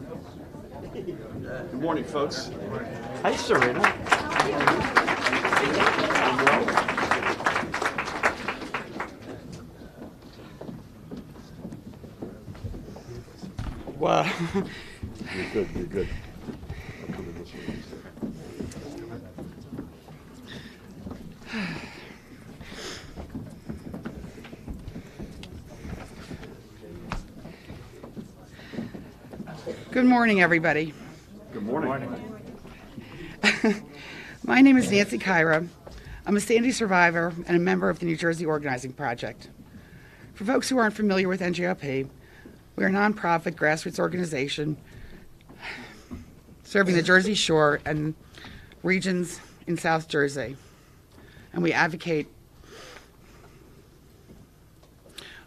Good morning, folks. Hi, Serena. Wow. You're good, you're good. I'll come in this way. Good morning, everybody. Good morning. My name is Nancy Kyra. I'm a Sandy survivor and a member of the New Jersey Organizing Project. For folks who aren't familiar with NJOP, we're a nonprofit grassroots organization serving the Jersey Shore and regions in South Jersey. And we advocate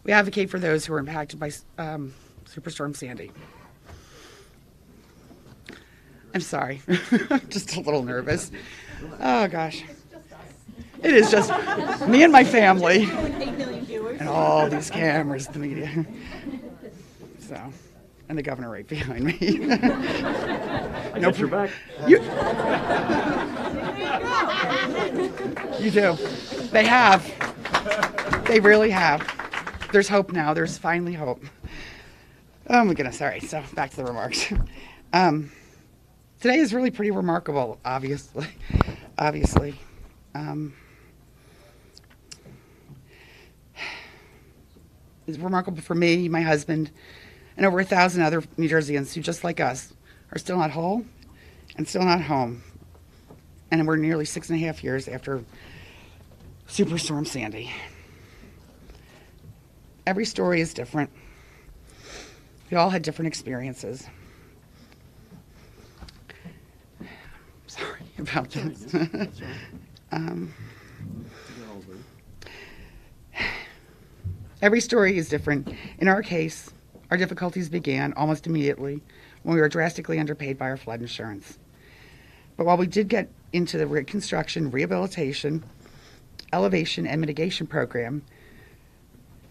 for those who are impacted by Superstorm Sandy. I'm sorry, just a little nervous. Oh gosh. It is just me and my family. 8 million viewers. And all these cameras, the media. So, and the governor right behind me. I got your back. You do. They have. They really have. There's hope now. There's finally hope. Oh my goodness. All right. So back to the remarks. Today is really pretty remarkable, obviously. It's remarkable for me, my husband, and over 1,000 other New Jerseyans who, just like us, are still not whole and still not home. And we're nearly 6.5 years after Superstorm Sandy. Every story is different. We all had different experiences. Sorry about this. Every story is different. In our case, our difficulties began almost immediately when we were drastically underpaid by our flood insurance. But while we did get into the reconstruction, rehabilitation, elevation, and mitigation program,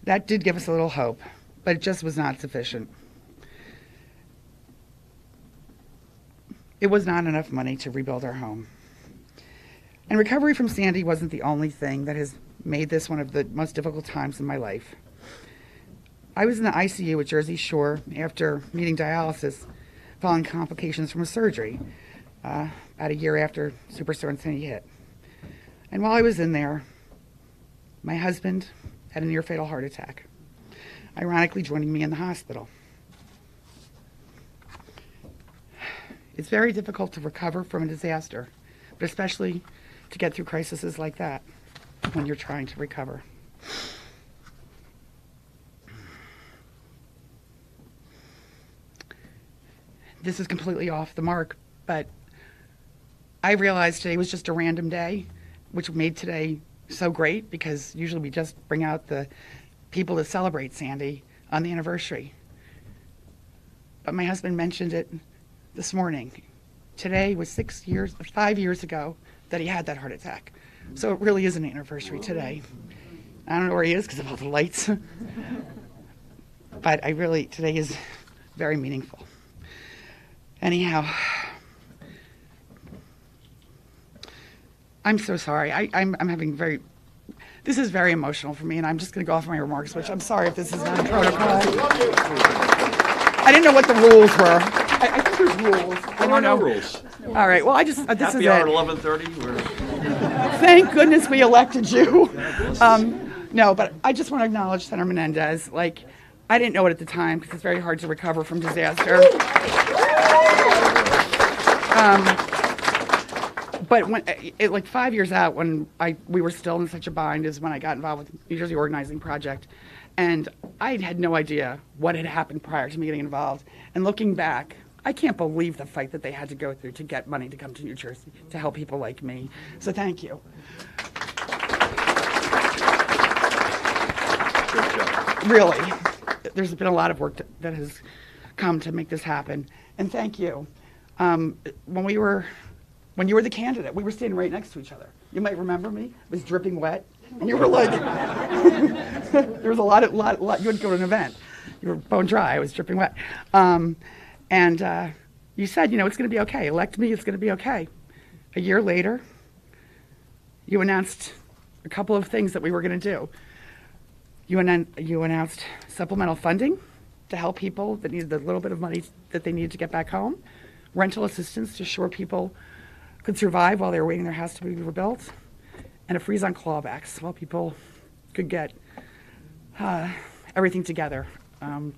that did give us a little hope, but it just was not sufficient. It was not enough money to rebuild our home. And recovery from Sandy wasn't the only thing that has made this one of the most difficult times in my life. I was in the ICU at Jersey Shore after needing dialysis following complications from a surgery about a year after Superstorm Sandy hit. And while I was in there, my husband had a near-fatal heart attack, ironically joining me in the hospital. It's very difficult to recover from a disaster, but especially to get through crises like that when you're trying to recover. This is completely off the mark, but I realized today was just a random day, which made today so great because usually we just bring out the people to celebrate Sandy on the anniversary. But my husband mentioned it this morning. Today was 5 years ago that he had that heart attack. So it really is an anniversary today. I don't know where he is because of all the lights. But today is very meaningful. Anyhow, I'm so sorry. I'm having this is very emotional for me, and I'm just going to go off my remarks, which I'm sorry if this is not a protocol. I didn't know what the rules were. I think there's rules. I don't know. Rules. All right. Well, this Happy is hour it. at 11:30. Thank goodness we elected you. No, but I just want to acknowledge Sen Menendez. I didn't know it at the time because it's very hard to recover from disaster. But when 5 years out, when we were still in such a bind, is when I got involved with New Jersey Organizing Project, and I had no idea what had happened prior to me getting involved. And looking back, I can't believe the fight that they had to go through to get money to come to New Jersey to help people like me. So thank you. Good job. Really, there's been a lot of work that has come to make this happen, and thank you. When you were the candidate, we were standing right next to each other. You might remember me. It was dripping wet, and you were like, there was a lot. You had to go to an event. You were bone dry. I was dripping wet. And you said, it's going to be okay. Elect me, it's going to be okay. A year later, you announced a couple of things that we were going to do. You announced supplemental funding to help people that needed the little bit of money that they needed to get back home, rental assistance to ensure people could survive while they were waiting their house to be rebuilt, and a freeze on clawbacks while people could get everything together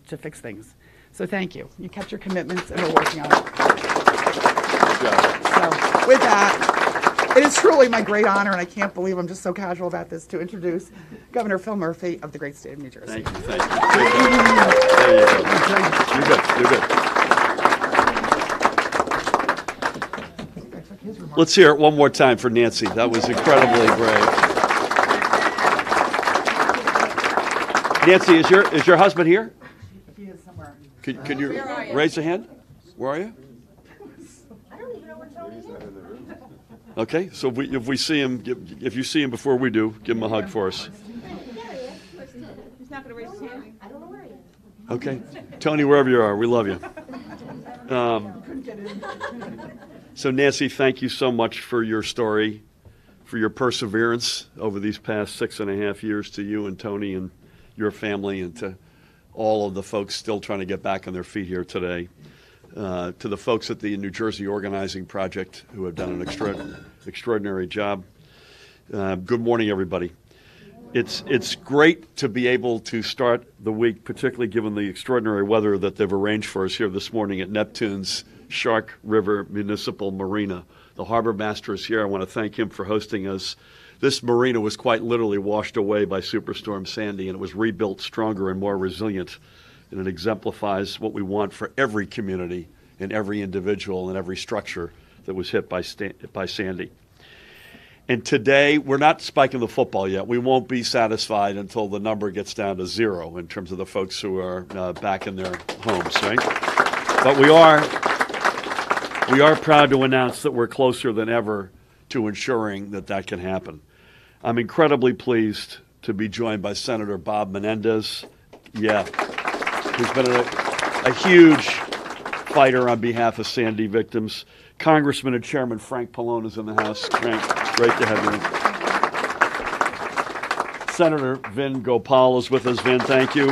to fix things. So thank you. You kept your commitments, and we're working on it. So with that, it is truly my great honor, and I can't believe I'm just so casual about this, to introduce Governor Phil Murphy of the great state of New Jersey. Thank you. Thank you. There you go. You're good. You're good. Let's hear it one more time for Nancy. That was incredibly brave. Nancy, is your husband here? He is somewhere. Could you raise a hand? Where are you? I don't even know where Tony is. Okay, so if we see him, if you see him before we do, give him a hug for us. He's not going to raise his hand. I don't know where he is. Okay, Tony, wherever you are, we love you. So Nancy, thank you so much for your story, for your perseverance over these past 6.5 years, to you and Tony and your family, and to all of the folks still trying to get back on their feet here today. To the folks at the New Jersey Organizing Project who have done an extraordinary job. Good morning, everybody. It's great to be able to start the week, particularly given the extraordinary weather that they've arranged for us here this morning at Neptune's Shark River Municipal Marina. The harbor master is here. I want to thank him for hosting us. This marina was quite literally washed away by Superstorm Sandy, and it was rebuilt stronger and more resilient. And it exemplifies what we want for every community and every individual and every structure that was hit by Sandy. And today, we're not spiking the football yet. We won't be satisfied until the number gets down to 0 in terms of the folks who are back in their homes, right? But we are proud to announce that we're closer than ever to ensuring that can happen. I'm incredibly pleased to be joined by Senator Bob Menendez, who's been a huge fighter on behalf of Sandy victims. Congressman and Chairman Frank Pallone is in the house. Frank, great to have you. Senator Vin Gopal is with us. Vin, thank you.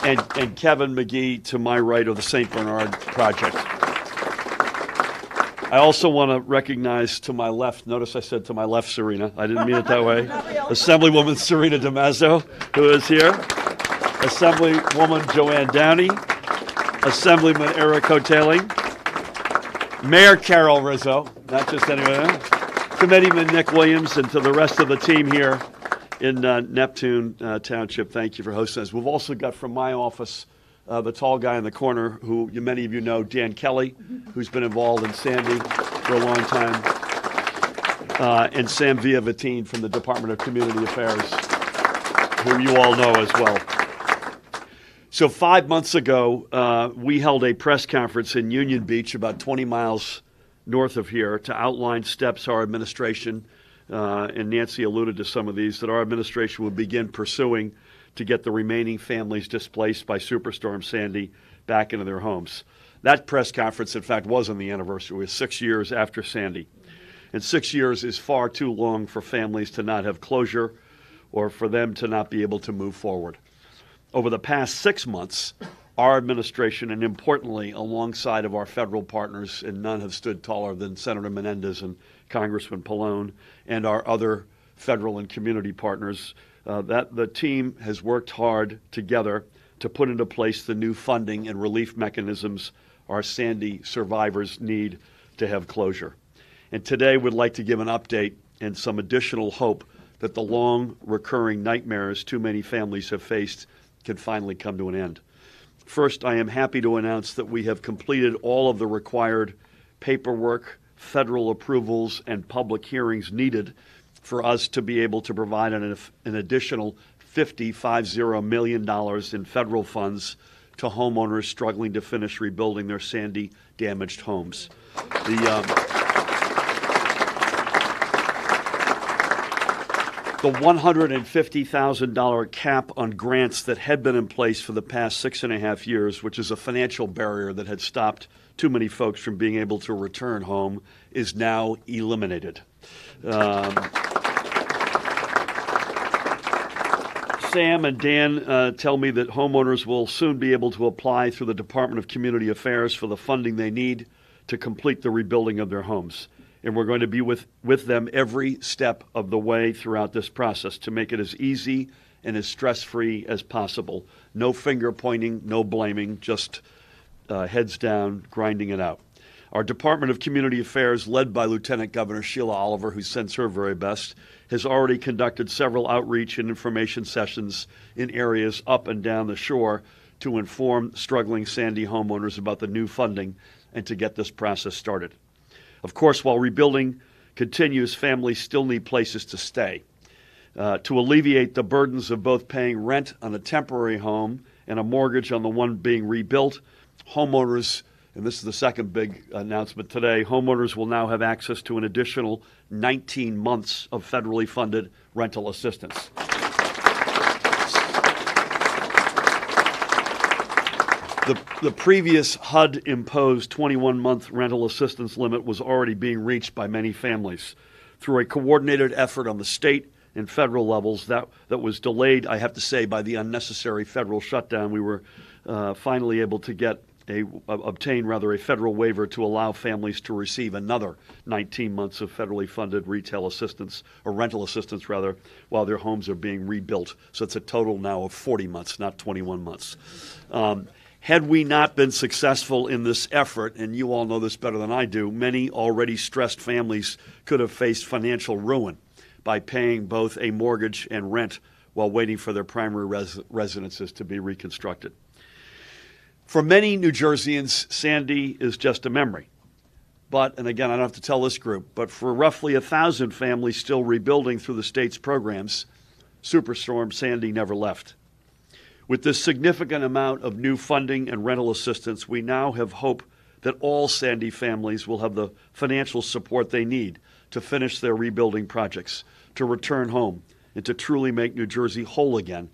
And Kevin McGee to my right of the St. Bernard Project. I also want to recognize to my left, notice I said to my left, Serena. I didn't mean it that way. Assemblywoman Serena DiMaggio, who is here. Assemblywoman Joanne Downey. Assemblyman Eric Hoteling. Mayor Carol Rizzo, not just anyone else. Committeeman Nick Williams, and to the rest of the team here in Neptune Township, thank you for hosting us. We've also got from my office the tall guy in the corner, who many of you know, Dan Kelly, who's been involved in Sandy for a long time, and Sam Villavatine from the Department of Community Affairs, who you all know as well. So 5 months ago, we held a press conference in Union Beach, about 20 miles north of here, to outline steps our administration, and Nancy alluded to some of these, that our administration would begin pursuing to get the remaining families displaced by Superstorm Sandy back into their homes. That press conference, in fact, wasn't the anniversary. It was 6 years after Sandy. And 6 years is far too long for families to not have closure or for them to not be able to move forward. Over the past 6 months, our administration, and importantly, alongside of our federal partners, and none have stood taller than Senator Menendez and Congressman Pallone, and our other federal and community partners, that the team has worked hard together to put into place the new funding and relief mechanisms our Sandy survivors need to have closure. And today we'd like to give an update and some additional hope that the long recurring nightmares too many families have faced can finally come to an end. First, I am happy to announce that we have completed all of the required paperwork, federal approvals, and public hearings needed for us to be able to provide an additional $50 million in federal funds to homeowners struggling to finish rebuilding their Sandy-damaged homes. the $150,000 cap on grants that had been in place for the past 6.5 years, which is a financial barrier that had stopped too many folks from being able to return home, is now eliminated. Sam and Dan tell me that homeowners will soon be able to apply through the Department of Community Affairs for the funding they need to complete the rebuilding of their homes. And we're going to be with them every step of the way throughout this process to make it as easy and as stress-free as possible. No finger pointing, no blaming, just heads down, grinding it out. Our Department of Community Affairs, led by Lieutenant Governor Sheila Oliver, who sends her very best, has already conducted several outreach and information sessions in areas up and down the shore to inform struggling Sandy homeowners about the new funding and to get this process started. Of course, while rebuilding continues, families still need places to stay. To alleviate the burdens of both paying rent on a temporary home and a mortgage on the one being rebuilt, homeowners, and this is the second big announcement today, homeowners will now have access to an additional 19 months of federally funded rental assistance. The previous HUD-imposed 21-month rental assistance limit was already being reached by many families. Through a coordinated effort on the state and federal levels that was delayed, I have to say, by the unnecessary federal shutdown, we were finally able to obtain a federal waiver to allow families to receive another 19 months of federally funded retail assistance, or rental assistance rather, while their homes are being rebuilt. So it's a total now of 40 months, not 21 months. Had we not been successful in this effort, and you all know this better than I do, many already stressed families could have faced financial ruin by paying both a mortgage and rent while waiting for their primary residences to be reconstructed. For many New Jerseyans, Sandy is just a memory. But, and again, I don't have to tell this group, but for roughly 1,000 families still rebuilding through the state's programs, Superstorm Sandy never left. With this significant amount of new funding and rental assistance, we now have hope that all Sandy families will have the financial support they need to finish their rebuilding projects, to return home, and to truly make New Jersey whole again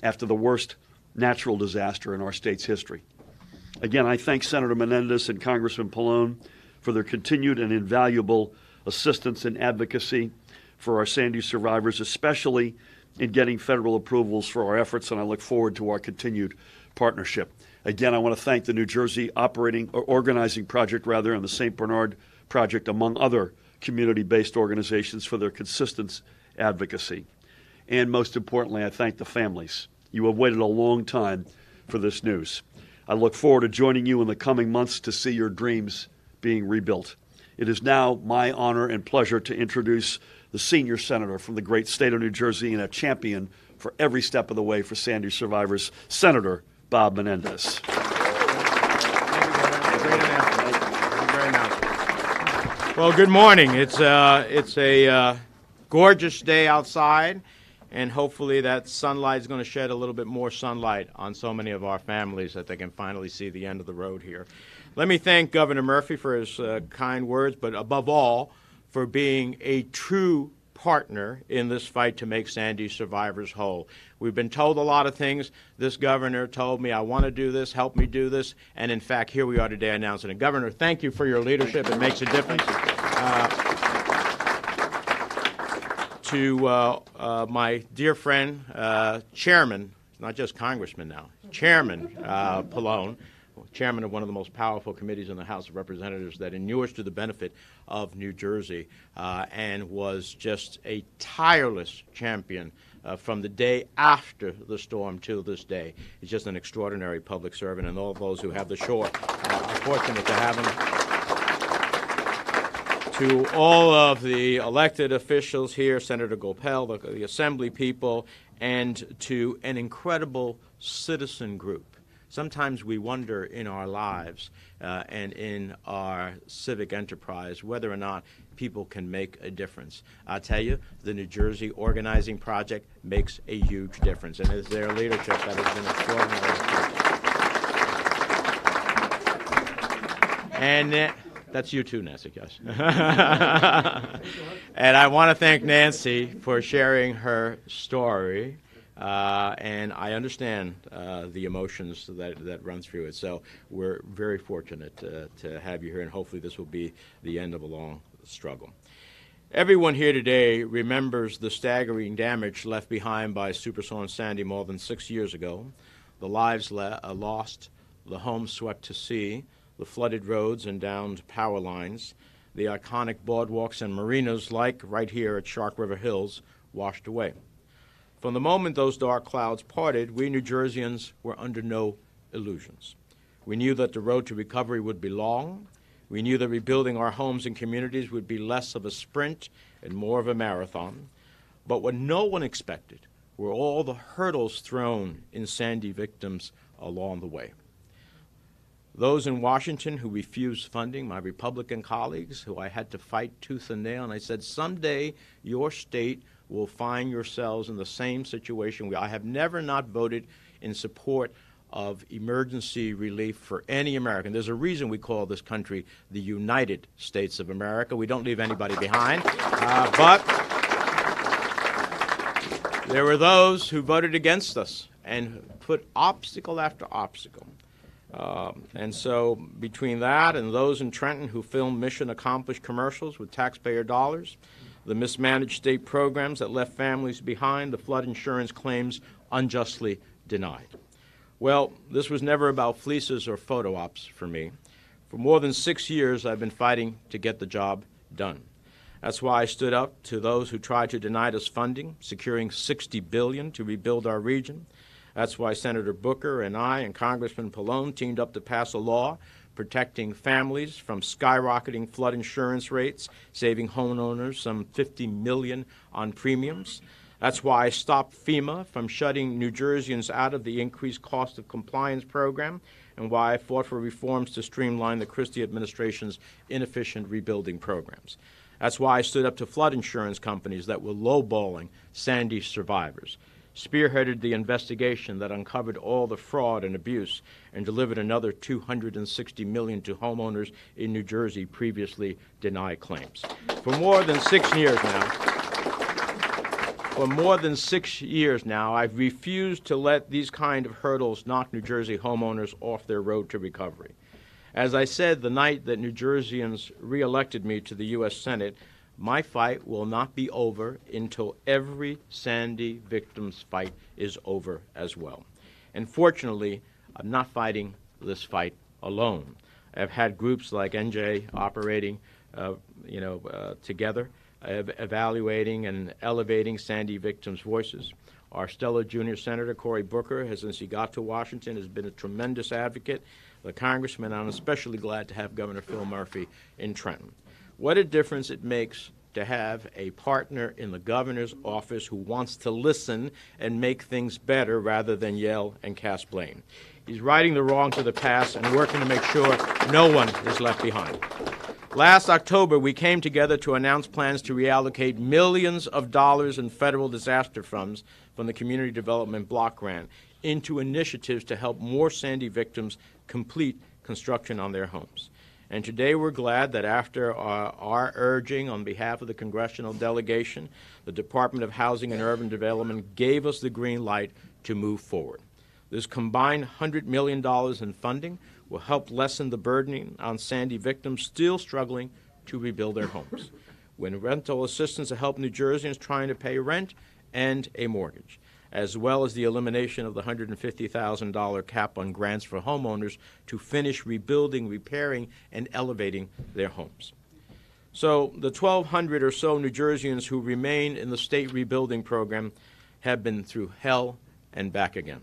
after the worst natural disaster in our state's history. Again, I thank Senator Menendez and Congressman Pallone for their continued and invaluable assistance and advocacy for our Sandy survivors, especially in getting federal approvals for our efforts, and I look forward to our continued partnership. Again, I want to thank the New Jersey Organizing Project, and the St. Bernard Project, among other community-based organizations, for their consistent advocacy. And most importantly, I thank the families. You have waited a long time for this news. I look forward to joining you in the coming months to see your dreams being rebuilt. It is now my honor and pleasure to introduce the senior senator from the great state of New Jersey and a champion for every step of the way for Sandy survivors, Senator Bob Menendez. Well, good morning. It's a gorgeous day outside, and hopefully that sunlight is going to shed a little bit more sunlight on so many of our families that they can finally see the end of the road here. Let me thank Governor Murphy for his kind words, but above all, for being a true partner in this fight to make Sandy survivors whole. We've been told a lot of things. This governor told me, I want to do this, help me do this, and in fact, here we are today announcing it. Governor, thank you for your leadership. It makes a difference. To my dear friend, Chairman, not just Congressman now, Chairman Pallone, chairman of one of the most powerful committees in the House of Representatives that inures to the benefit of New Jersey, and was just a tireless champion from the day after the storm till this day. He's just an extraordinary public servant, and all of those who have the shore are fortunate to have him. To all of the elected officials here, Senator Gopel, the Assembly people, and to an incredible citizen group. Sometimes we wonder in our lives and in our civic enterprise whether or not people can make a difference. I'll tell you, the New Jersey Organizing Project makes a huge difference, and it's their leadership that has been extraordinary. And That's you too, Nancy, yes. And I want to thank Nancy for sharing her story. And I understand the emotions that run through it. So we're very fortunate to have you here, and hopefully this will be the end of a long struggle. Everyone here today remembers the staggering damage left behind by Superstorm Sandy more than 6 years ago, the lives lost, the homes swept to sea, the flooded roads and downed power lines, the iconic boardwalks and marinas like right here at Shark River Hills washed away. From the moment those dark clouds parted, we New Jerseyans were under no illusions. We knew that the road to recovery would be long. We knew that rebuilding our homes and communities would be less of a sprint and more of a marathon. But what no one expected were all the hurdles thrown in Sandy victims along the way. Those in Washington who refused funding, my Republican colleagues, who I had to fight tooth and nail, and I said, someday your state will find yourselves in the same situation. I have never not voted in support of emergency relief for any American. There's a reason we call this country the United States of America. We don't leave anybody behind. But there were those who voted against us and put obstacle after obstacle. And so between that and those in Trenton who filmed mission accomplished commercials with taxpayer dollars, the mismanaged state programs that left families behind, the flood insurance claims unjustly denied. Well, this was never about fleeces or photo ops for me. For more than 6 years, I've been fighting to get the job done. That's why I stood up to those who tried to deny us funding, securing $60 billion to rebuild our region. That's why Senator Booker and I and Congressman Pallone teamed up to pass a law protecting families from skyrocketing flood insurance rates, saving homeowners some $50 million on premiums. That's why I stopped FEMA from shutting New Jerseyans out of the increased cost of compliance program, and why I fought for reforms to streamline the Christie administration's inefficient rebuilding programs. That's why I stood up to flood insurance companies that were lowballing Sandy survivors, spearheaded the investigation that uncovered all the fraud and abuse, and delivered another $260 million to homeowners in New Jersey previously denied claims. For more than 6 years now, I've refused to let these kind of hurdles knock New Jersey homeowners off their road to recovery. As I said the night that New Jerseyans reelected me to the U.S. Senate, my fight will not be over until every Sandy victim's fight is over as well. And fortunately, I'm not fighting this fight alone. I've had groups like NJ operating together, evaluating and elevating Sandy victims' voices. Our stellar junior Senator Cory Booker, since he got to Washington, has been a tremendous advocate. The congressman, I'm especially glad to have Governor Phil Murphy in Trenton. What a difference it makes to have a partner in the governor's office who wants to listen and make things better rather than yell and cast blame. He's righting the wrongs of the past and working to make sure no one is left behind. Last October, we came together to announce plans to reallocate millions of dollars in federal disaster funds from the Community Development Block Grant into initiatives to help more Sandy victims complete construction on their homes. And today we're glad that after our urging on behalf of the congressional delegation, the Department of Housing and Urban Development gave us the green light to move forward. This combined $100 million in funding will help lessen the burden on Sandy victims still struggling to rebuild their homes. When rental assistance to help New Jerseyans trying to pay rent and a mortgage, as well as the elimination of the $150,000 cap on grants for homeowners to finish rebuilding, repairing, and elevating their homes. So the 1,200 or so New Jerseyans who remain in the state rebuilding program have been through hell and back again.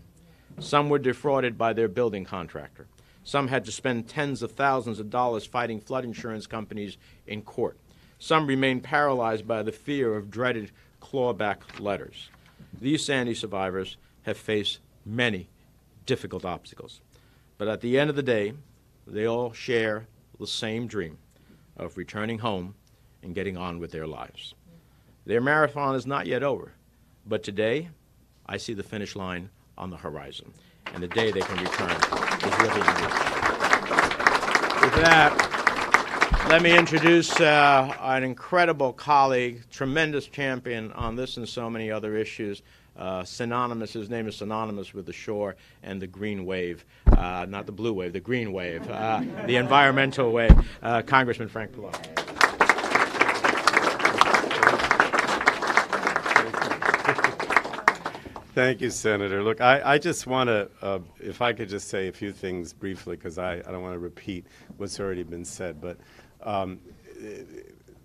Some were defrauded by their building contractor. Some had to spend tens of thousands of dollars fighting flood insurance companies in court. Some remain paralyzed by the fear of dreaded clawback letters. These Sandy survivors have faced many difficult obstacles. But at the end of the day, they all share the same dream of returning home and getting on with their lives. Their marathon is not yet over, but today I see the finish line on the horizon, and the day they can return is really near. With that, Let me introduce an incredible colleague, tremendous champion on this and so many other issues. Synonymous, his name is synonymous with the shore and the green wave, not the blue wave, the green wave, the environmental wave. Congressman Frank Pilar. Thank you, Senator. Look, I just want to, if I could just say a few things briefly, because I don't want to repeat what's already been said, but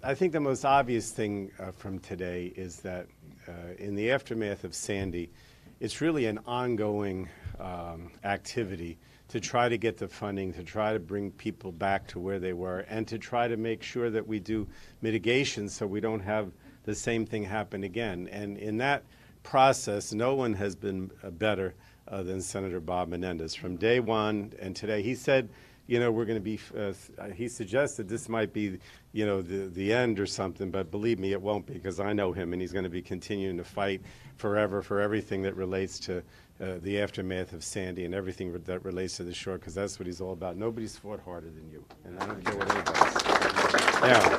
I think the most obvious thing from today is that in the aftermath of Sandy, it's really an ongoing activity to try to get the funding, to try to bring people back to where they were, and to try to make sure that we do mitigation so we don't have the same thing happen again. And in that process, no one has been better than Senator Bob Menendez. From day one and today, he said, you know, we're going to be, he suggested this might be, you know, the end or something, but believe me, it won't be, because I know him, and he's going to be continuing to fight forever for everything that relates to the aftermath of Sandy and everything that relates to the shore, because that's what he's all about. Nobody's fought harder than you, and I don't care what anybody says. Now,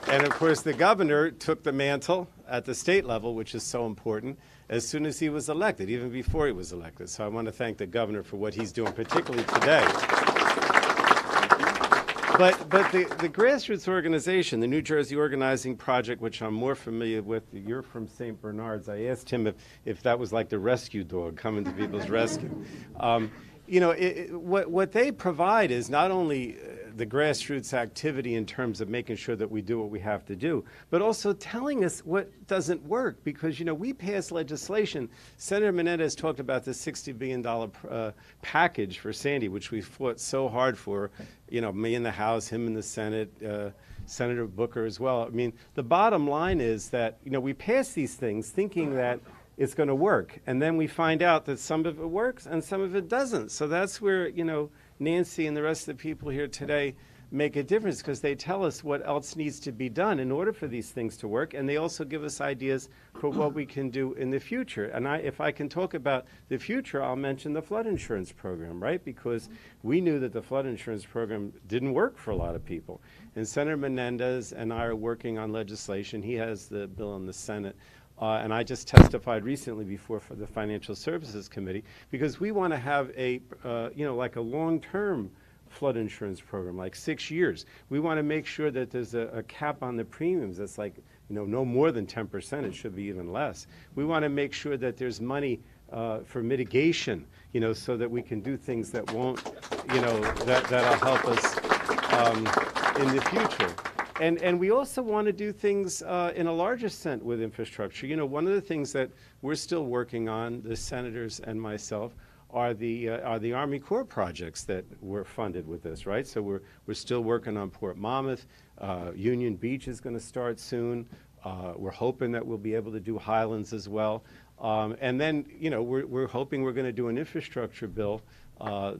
and of course, the governor took the mantle at the state level, which is so important, as soon as he was elected, even before he was elected. So I want to thank the governor for what he's doing, particularly today. But the grassroots organization, the New Jersey Organizing Project, which I'm more familiar with, you're from St. Bernard's. I asked him if that was like the rescue dog coming to people's rescue. You know, what they provide is not only the grassroots activity in terms of making sure that we do what we have to do, but also telling us what doesn't work. Because, you know, we passed legislation. Senator Menendez talked about the $60 billion package for Sandy, which we fought so hard for, you know, me in the House, him in the Senate, Senator Booker as well. I mean, the bottom line is that, you know, we pass these things thinking that it's going to work, and then we find out that some of it works and some of it doesn't. So that's where, you know, Nancy and the rest of the people here today make a difference, because they tell us what else needs to be done in order for these things to work, and they also give us ideas for what we can do in the future. And if I can talk about the future, I'll mention the flood insurance program, right? Because we knew that the flood insurance program didn't work for a lot of people. And Senator Menendez and I are working on legislation. He has the bill in the Senate. And I just testified recently before for the Financial Services Committee, because we want to have a, you know, like a long-term flood insurance program, like 6 years. We want to make sure that there's a cap on the premiums that's like, you know, no more than 10%. It should be even less. We want to make sure that there's money for mitigation, you know, so that we can do things that won't, you know, that'll help us in the future. And we also want to do things in a larger sense with infrastructure. You know, one of the things that we're still working on, the senators and myself, are the Army Corps projects that were funded with this, right? So we're still working on Port Monmouth. Union Beach is going to start soon. We're hoping that we'll be able to do Highlands as well. And then, you know, we're hoping we're going to do an infrastructure bill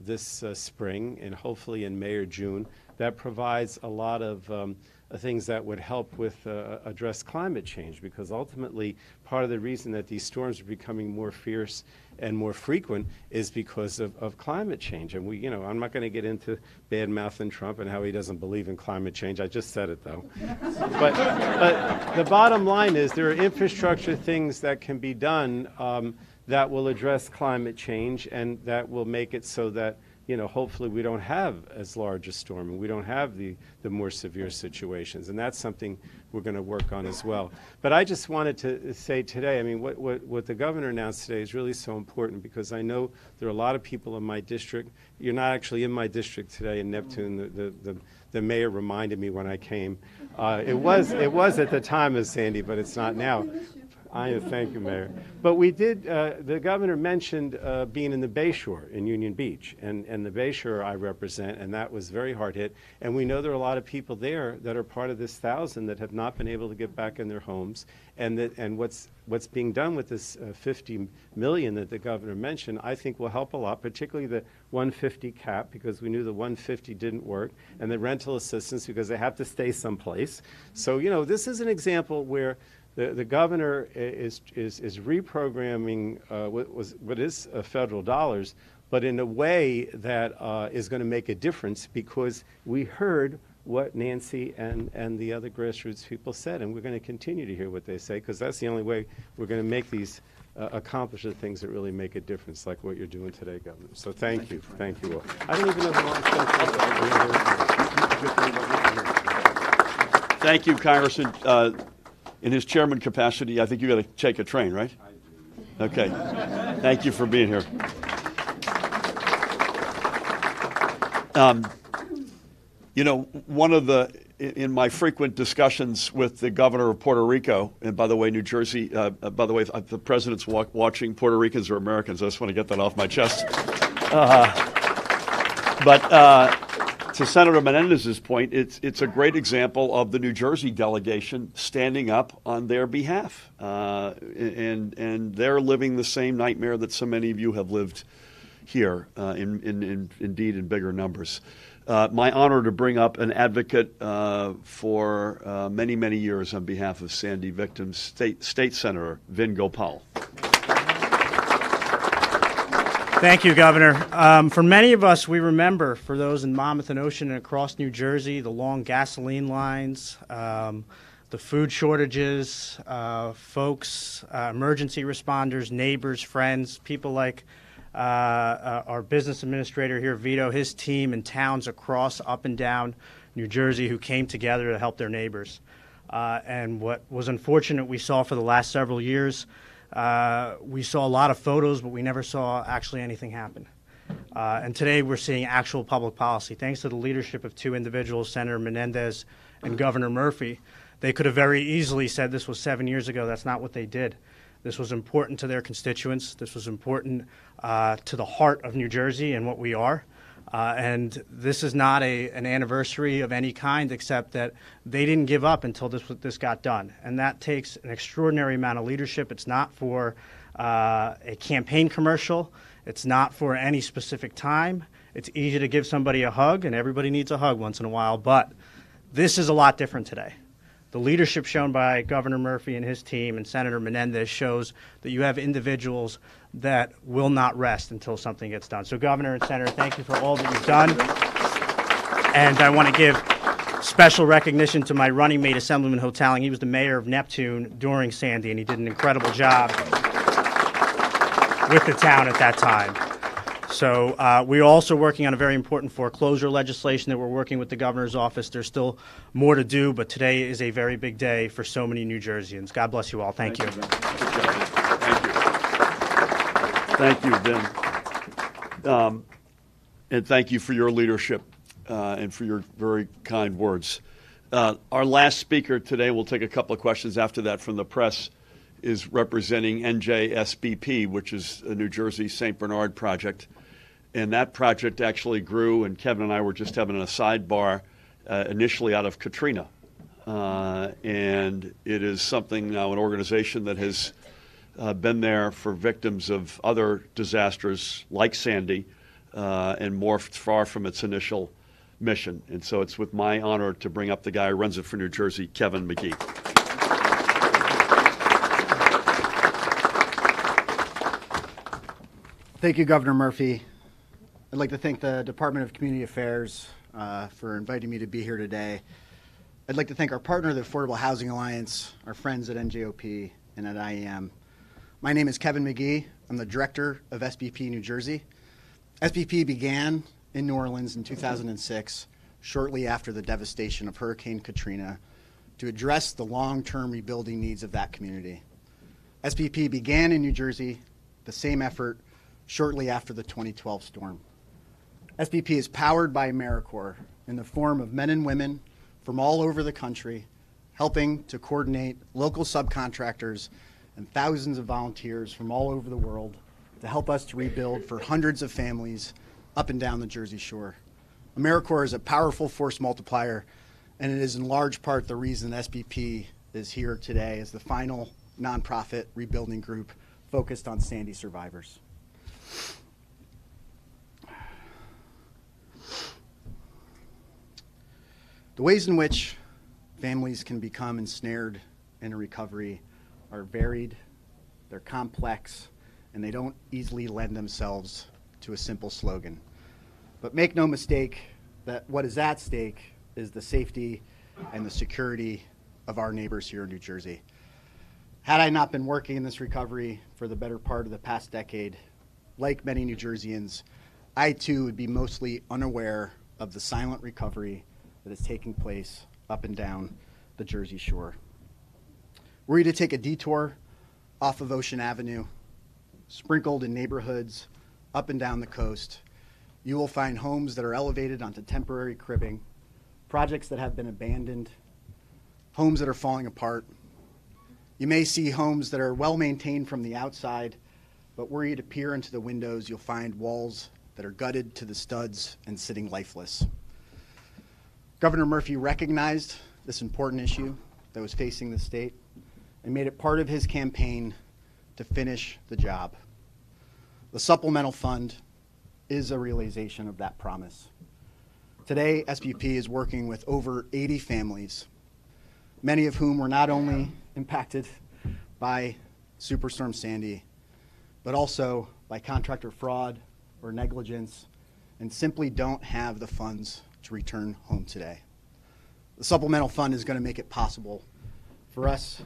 this spring, and hopefully in May or June, that provides a lot of things that would help with address climate change, because ultimately part of the reason that these storms are becoming more fierce and more frequent is because of climate change. And we, you know, I'm not going to get into bad-mouthing Trump and how he doesn't believe in climate change. I just said it, though. but the bottom line is there are infrastructure things that can be done that will address climate change, and that will make it so that, you know, hopefully we don't have as large a storm, and we don't have the more severe situations. And that's something we're going to work on as well. But I just wanted to say today, I mean, what the governor announced today is really so important, because I know there are a lot of people in my district. You're not actually in my district today in Neptune. The mayor reminded me when I came. It was at the time of Sandy, but it's not now. Thank you, Mayor. But we did, the governor mentioned being in the Bayshore in Union Beach, and the Bayshore I represent, and that was very hard hit. And we know there are a lot of people there that are part of this 1,000 that have not been able to get back in their homes. And what's being done with this $50 million that the governor mentioned, I think will help a lot, particularly the 150 cap, because we knew the 150 didn't work, and the rental assistance, because they have to stay someplace. So, you know, this is an example where The governor is reprogramming what is federal dollars, but in a way that is going to make a difference, because we heard what Nancy and the other grassroots people said, and we're going to continue to hear what they say, because that's the only way we're going to make these accomplish the things that really make a difference, like what you're doing today, Governor. So thank you all. I don't even know how long it's Thank you, Congressman. In his chairman capacity, I think you got to take a train, right? I do. Okay. Thank you for being here. You know, one of in my frequent discussions with the governor of Puerto Rico, and by the way, New Jersey, by the way, the president's watching, Puerto Ricans are Americans. I just want to get that off my chest. But to Senator Menendez's point, it's a great example of the New Jersey delegation standing up on their behalf, and they're living the same nightmare that so many of you have lived here, indeed in bigger numbers. My honor to bring up an advocate for many, many years on behalf of Sandy victims, State Senator Vin Gopal. Thank you, Governor. For many of us, we remember, for those in Monmouth and Ocean and across New Jersey, the long gasoline lines, the food shortages, folks, emergency responders, neighbors, friends, people like our business administrator here, Vito, his team, and towns across, up and down New Jersey who came together to help their neighbors. And what was unfortunate we saw for the last several years, we saw a lot of photos, but we never saw actually anything happen. And today we're seeing actual public policy. Thanks to the leadership of two individuals, Senator Menendez and Governor Murphy, they could have very easily said this was 7 years ago. That's not what they did. This was important to their constituents. This was important to the heart of New Jersey and what we are. And this is not an anniversary of any kind, except that they didn't give up until this got done. And that takes an extraordinary amount of leadership. It's not for a campaign commercial. It's not for any specific time. It's easy to give somebody a hug, and everybody needs a hug once in a while. But this is a lot different today. The leadership shown by Governor Murphy and his team and Senator Menendez shows that you have individuals that will not rest until something gets done. So, Governor and Senator, thank you for all that you've done. And I want to give special recognition to my running mate, Assemblyman Hotaling. He was the mayor of Neptune during Sandy, and he did an incredible job with the town at that time. So we're also working on a very important foreclosure legislation that we're working with the governor's office. There's still more to do, but today is a very big day for so many New Jerseyans. God bless you all. Thank you. Thank you, Vin. And thank you for your leadership and for your very kind words. Our last speaker today, we'll take a couple of questions after that from the press, is representing NJSBP, which is a New Jersey St. Bernard project. And that project actually grew, and Kevin and I were just having a sidebar initially out of Katrina. And it is something now, an organization that has been there for victims of other disasters like Sandy and morphed far from its initial mission. And so it's with my honor to bring up the guy who runs it for New Jersey, Kevin McGee. Thank you, Governor Murphy. I'd like to thank the Department of Community Affairs for inviting me to be here today. I'd like to thank our partner, the Affordable Housing Alliance, our friends at NJOP and at IEM. My name is Kevin McGee. I'm the director of SBP New Jersey. SBP began in New Orleans in 2006, shortly after the devastation of Hurricane Katrina, to address the long-term rebuilding needs of that community. SBP began in New Jersey, the same effort, shortly after the 2012 storm. SBP is powered by AmeriCorps in the form of men and women from all over the country, helping to coordinate local subcontractors and thousands of volunteers from all over the world to help us to rebuild for hundreds of families up and down the Jersey Shore. AmeriCorps is a powerful force multiplier, and it is in large part the reason SBP is here today as the final nonprofit rebuilding group focused on Sandy survivors. The ways in which families can become ensnared in a recovery are varied, they're complex, and they don't easily lend themselves to a simple slogan. But make no mistake that what is at stake is the safety and the security of our neighbors here in New Jersey. Had I not been working in this recovery for the better part of the past decade, like many New Jerseyans, I too would be mostly unaware of the silent recovery that is taking place up and down the Jersey Shore. Were you to take a detour off of Ocean Avenue, sprinkled in neighborhoods up and down the coast, you will find homes that are elevated onto temporary cribbing, projects that have been abandoned, homes that are falling apart. You may see homes that are well maintained from the outside, but were you to peer into the windows, you'll find walls that are gutted to the studs and sitting lifeless. Governor Murphy recognized this important issue that was facing the state and made it part of his campaign to finish the job. The supplemental fund is a realization of that promise. Today, SBP is working with over 80 families, many of whom were not only impacted by Superstorm Sandy, but also by contractor fraud or negligence, and simply don't have the funds to return home today. The supplemental fund is going to make it possible for us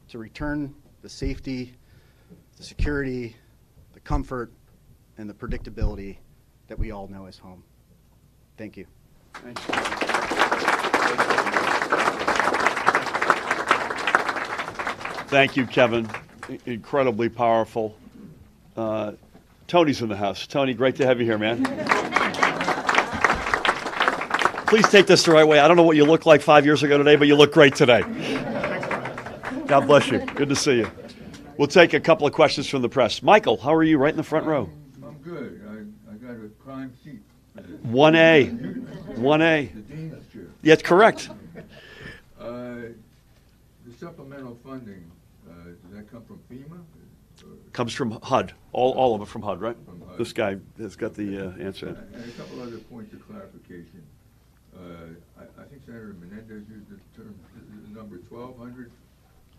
to return the safety, the security, the comfort, and the predictability that we all know as home. Thank you. Thank you, Kevin. Incredibly powerful. Tony's in the house. Tony, great to have you here, man. Please take this the right way. I don't know what you looked like 5 years ago today, but you look great today. God bless you. Good to see you. We'll take a couple of questions from the press. Michael, how are you? Right in the front row. I'm good. I got a prime seat. 1A. 1A. The Dean's chair. Yeah, it's correct. The supplemental funding, does that come from FEMA? Comes from HUD. All of it from HUD, right? From HUD. This guy has got the answer. And a couple other points of clarification. I think Senator Menendez used the term, the number 1,200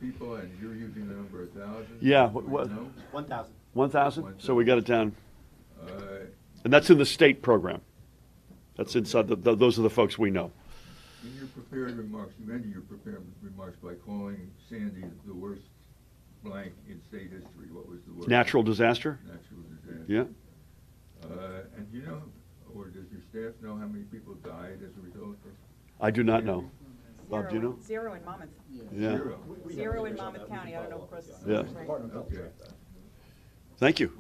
people, and you're using the number 1,000? Yeah. Do we know? 1,000. 1,000? So we got it down. And that's in the state program. That's inside, those are the folks we know. In your prepared remarks, you ended your prepared remarks by calling Sandy the worst blank in state history. What was the worst? Natural disaster? Natural disaster. Yeah. And you know, or does your staff know how many people died as a result of? I do not know. Bob, do you know? Zero in Monmouth. Yeah. Zero. Zero in Monmouth County. I don't know, Chris. Yeah. Okay. Thank you.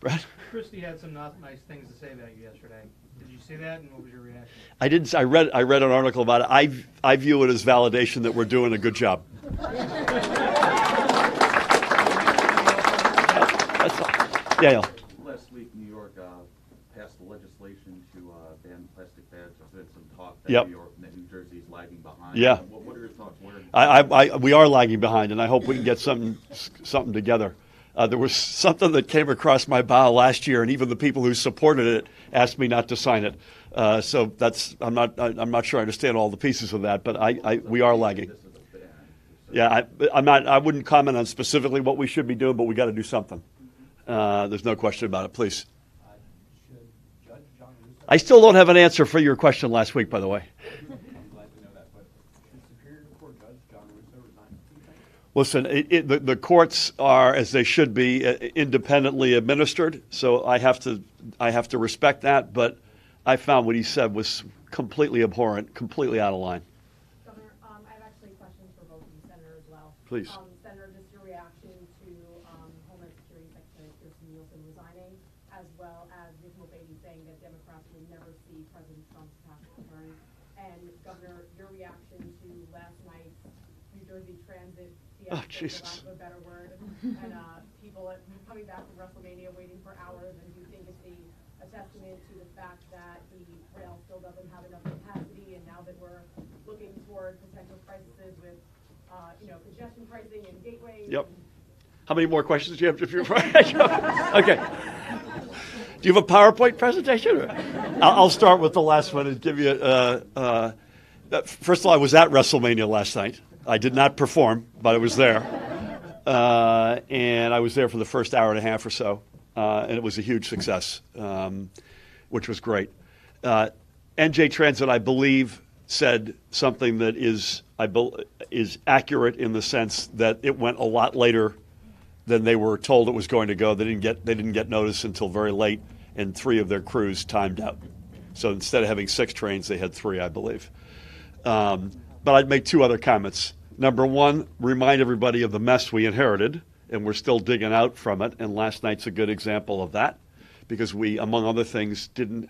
Brad? Christie had some nice things to say about you yesterday. Did you see that, and what was your reaction? I didn't. I read an article about it. I view it as validation that we're doing a good job. That's all. Yeah. Last week, New York passed the legislation to ban plastic bags. There's been some talk that Yep. New York and New Jersey is lagging behind. Yeah. What are your thoughts? We are lagging behind, and I hope we can get something together. There was something that came across my bow last year, and even the people who supported it asked me not to sign it. So I'm not sure I understand all the pieces of that, but we are lagging. Yeah, I wouldn't comment on specifically what we should be doing, but we got to do something. There's no question about it. Please. I still don't have an answer for your question last week, by the way. Listen, the courts are, as they should be, independently administered. So I have to respect that. But I found what he said was completely abhorrent, completely out of line. Governor, I have actually questions for both of you, Senator, as well. Please. Senator, just your reaction to Homeland Security Secretary Kirsten Nielsen resigning, as well as Ms. Mulvaney saying that Democrats will never see President Trump's tax return. And Governor, your reaction to last night's New Jersey Transit fiasco, for Jesus. lack of a better word, and people coming back from WrestleMania waiting for hours, and do you think it's a testament to the fact that the rail still doesn't have enough capacity, and now that we're looking toward potential crises with, congestion pricing and gateways? Yep. How many more questions do you have? Okay. Do you have a PowerPoint presentation? I'll start with the last one and give you. First of all, I was at WrestleMania last night. I did not perform, but I was there. And I was there for the first hour and a half or so, and it was a huge success, which was great. NJ Transit, I believe, said something that is accurate in the sense that it went a lot later than they were told it was going to go. They didn't get notice until very late, and 3 of their crews timed out. So instead of having 6 trains, they had 3, I believe. But I'd make 2 other comments. Number 1, remind everybody of the mess we inherited, and we're still digging out from it. And last night's a good example of that, because we, among other things, didn't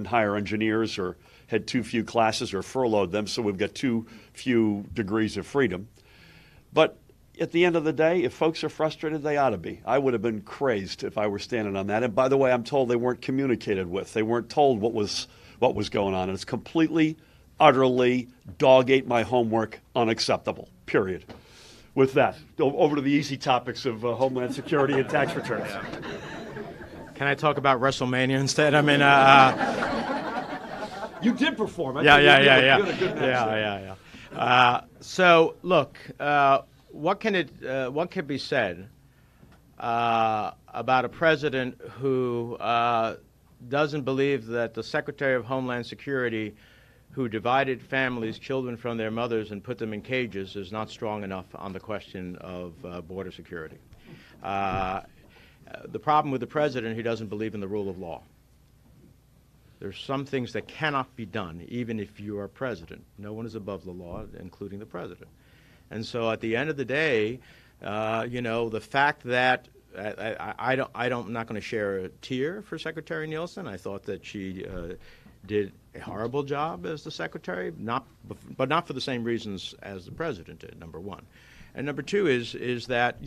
hire engineers or had too few classes or furloughed them, so we've got too few degrees of freedom. But at the end of the day, if folks are frustrated, they ought to be. I would have been crazed if I were standing on that. And by the way, I'm told they weren't communicated with. They weren't told what was going on. And it's completely, utterly, dog ate my homework, unacceptable, period. With that, over to the easy topics of Homeland Security and tax returns. Can I talk about WrestleMania instead? I mean, you did perform. Yeah. So look, what can be said about a president who doesn't believe that the Secretary of Homeland Security, who divided families, children from their mothers, and put them in cages, is not strong enough on the question of border security? The problem with the president, he doesn't believe in the rule of law. There's some things that cannot be done, even if you are president. No one is above the law, including the president. And so at the end of the day, the fact that I'm not going to share a tear for Secretary Nielsen. I thought that she did a horrible job as the secretary, but not for the same reasons as the president did, number 1. And number 2 is that,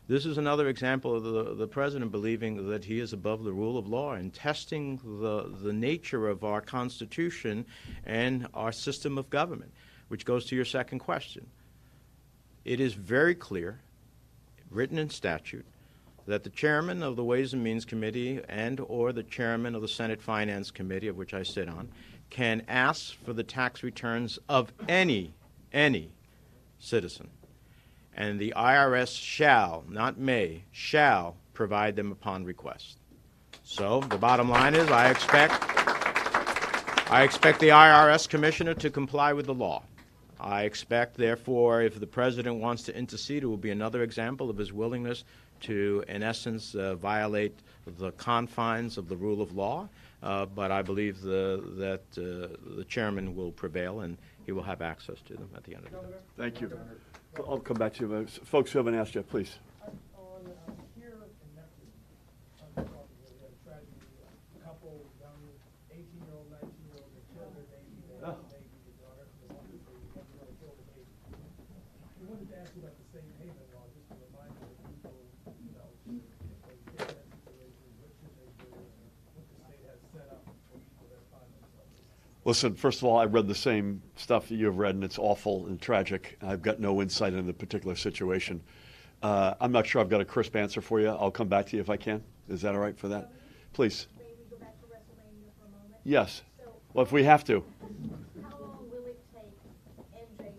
this is another example of the president believing that he is above the rule of law and testing the nature of our Constitution and our system of government, which goes to your second question. It is very clear, written in statute, that the chairman of the Ways and Means Committee and or the chairman of the Senate Finance Committee, of which I sit on, can ask for the tax returns of any citizen. And the IRS shall, not may, shall provide them upon request. So the bottom line is I expect the IRS commissioner to comply with the law. I expect, therefore, if the president wants to intercede, it will be another example of his willingness to, in essence, violate the confines of the rule of law. But I believe that the chairman will prevail, and he will have access to them at the end of the day. Thank you. I'll come back to you. Folks who haven't asked yet, please. Here in Neptune, unfortunately, we had a tragedy. A couple, young 18-year-old, 19-year-old, they killed their baby. They had a baby, the daughter, the one that they everybody killed the baby. We wanted to ask you about the safe haven law, just to remind you that people, if they get that situation, what should they do, and what the state has set up for people that find themselves. Listen, first of all, I read the same stuff that you have read, and it's awful and tragic. I've got no insight into the particular situation. I'm not sure I've got a crisp answer for you. I'll come back to you if I can. Is that all right for that? Please. May we go back to WrestleMania for a moment? Yes. Well, if we have to. How long will it take NJT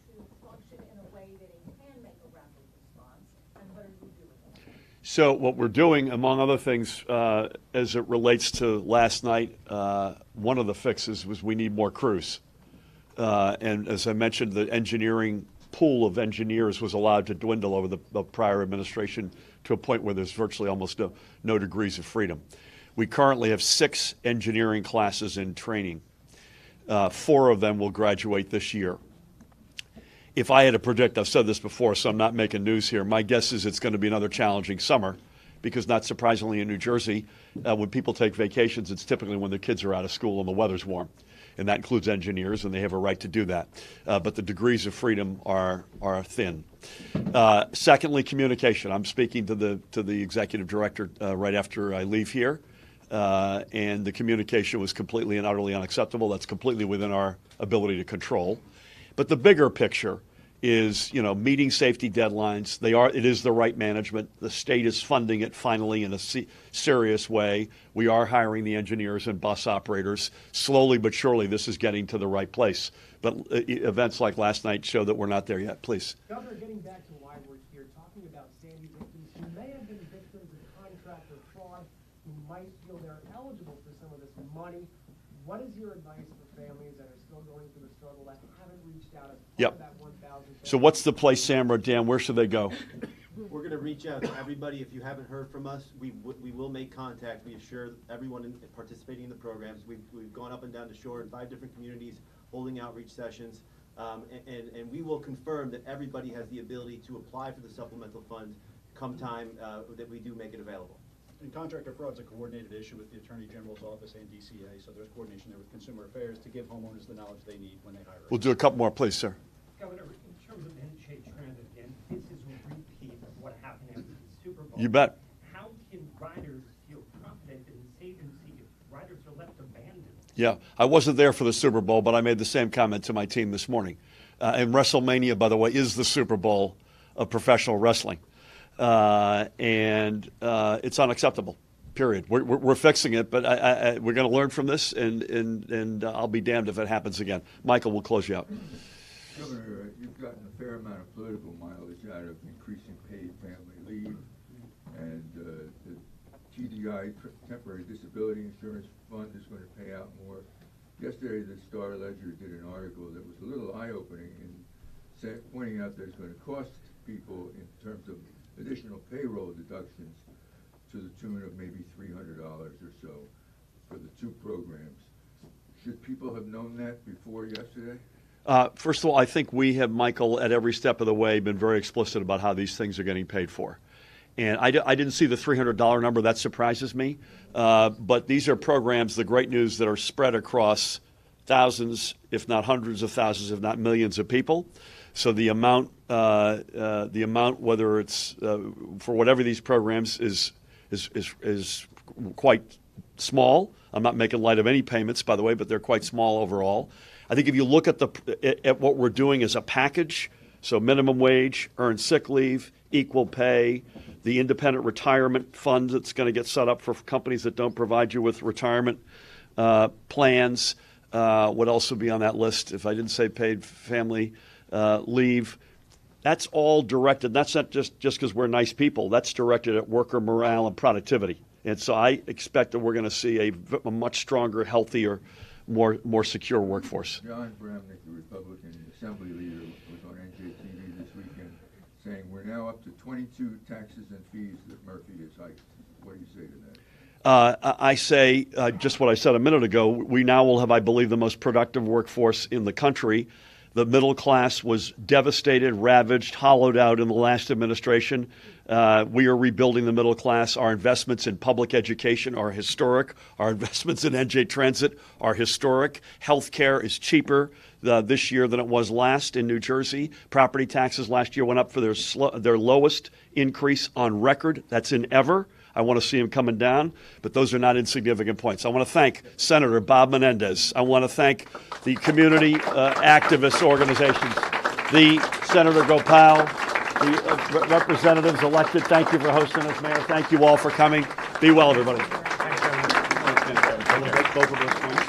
to function in a way that it can make a rapid response, and what are you doing? So what we're doing, among other things, as it relates to last night, one of the fixes was we need more crews. And as I mentioned, the engineering pool of engineers was allowed to dwindle over the prior administration to a point where there's virtually almost no degrees of freedom. We currently have 6 engineering classes in training. 4 of them will graduate this year. If I had to predict, I've said this before, so I'm not making news here, my guess is it's going to be another challenging summer because, not surprisingly, in New Jersey, when people take vacations, it's typically when the kids are out of school and the weather's warm. And that includes engineers, and they have a right to do that. But the degrees of freedom are thin. Secondly, communication. I'm speaking to the executive director right after I leave here, and the communication was completely and utterly unacceptable. That's completely within our ability to control. But the bigger picture is, meeting safety deadlines. It is the right management. The state is funding it finally in a serious way. We are hiring the engineers and bus operators. Slowly but surely, this is getting to the right place. But events like last night show that we're not there yet. Please. Governor, getting back to why we're here, talking about Sandy victims who may have been victims of contractor fraud, who might feel they're eligible for some of this money. What is your advice for families that are still going through the struggle that haven't reached out as part of that 1,000? So what's the place, Sam or Dan? Where should they go? We're going to reach out to everybody. If you haven't heard from us, we will make contact. We assure everyone participating in the programs. We've gone up and down the shore in 5 different communities holding outreach sessions. And we will confirm that everybody has the ability to apply for the supplemental fund come time that we do make it available. And contractor fraud is a coordinated issue with the Attorney General's office and DCA, so there's coordination there with Consumer Affairs to give homeowners the knowledge they need when they hire us. We'll do a couple more, please, sir. Governor, in terms of NJ Transit, and this is a repeat of what happened after the Super Bowl. You bet. How can riders feel confident in this agency if riders are left abandoned? Yeah, I wasn't there for the Super Bowl, but I made the same comment to my team this morning. And WrestleMania, by the way, is the Super Bowl of professional wrestling. And it's unacceptable, period. We're fixing it, but we're going to learn from this, and I'll be damned if it happens again. Michael, we'll close you out. Governor, you've gotten a fair amount of political mileage out of increasing paid family leave, and the TDI, Temporary Disability Insurance Fund, is going to pay out more. Yesterday, the Star Ledger did an article that was a little eye-opening in pointing out that it's going to cost people in terms of additional payroll deductions to the tune of maybe $300 or so for the 2 programs. Should people have known that before yesterday? First of all, I think we have, Michael, at every step of the way, been very explicit about how these things are getting paid for. And I didn't see the $300 number. That surprises me. But these are programs, the great news, that are spread across thousands, if not hundreds of thousands, if not millions of people. So the amount, whether it's for whatever these programs, is quite small. I'm not making light of any payments, by the way, but they're quite small overall. I think if you look at what we're doing as a package, so minimum wage, earned sick leave, equal pay, the independent retirement fund that's going to get set up for companies that don't provide you with retirement plans. What else would be on that list if I didn't say paid family leave? That's all directed. That's not just because we're nice people. That's directed at worker morale and productivity. And so I expect that we're going to see a much stronger, healthier, more secure workforce. John Bramnick, the Republican Assembly leader, was on NJTV this weekend saying we're now up to 22 taxes and fees that Murphy has hiked. What do you say to that? I say just what I said a minute ago. We now will have, I believe, the most productive workforce in the country. The middle class was devastated, ravaged, hollowed out in the last administration. We are rebuilding the middle class. Our investments in public education are historic. Our investments in NJ Transit are historic. Health care is cheaper this year than it was last in New Jersey. Property taxes last year went up for their lowest increase on record. That's in ever. I want to see them coming down, but those are not insignificant points. I want to thank Senator Bob Menendez. I want to thank the community activist organizations, the Senator Gopal, the representatives elected. Thank you for hosting us, Mayor. Thank you all for coming. Be well, everybody. Thanks, both of those points.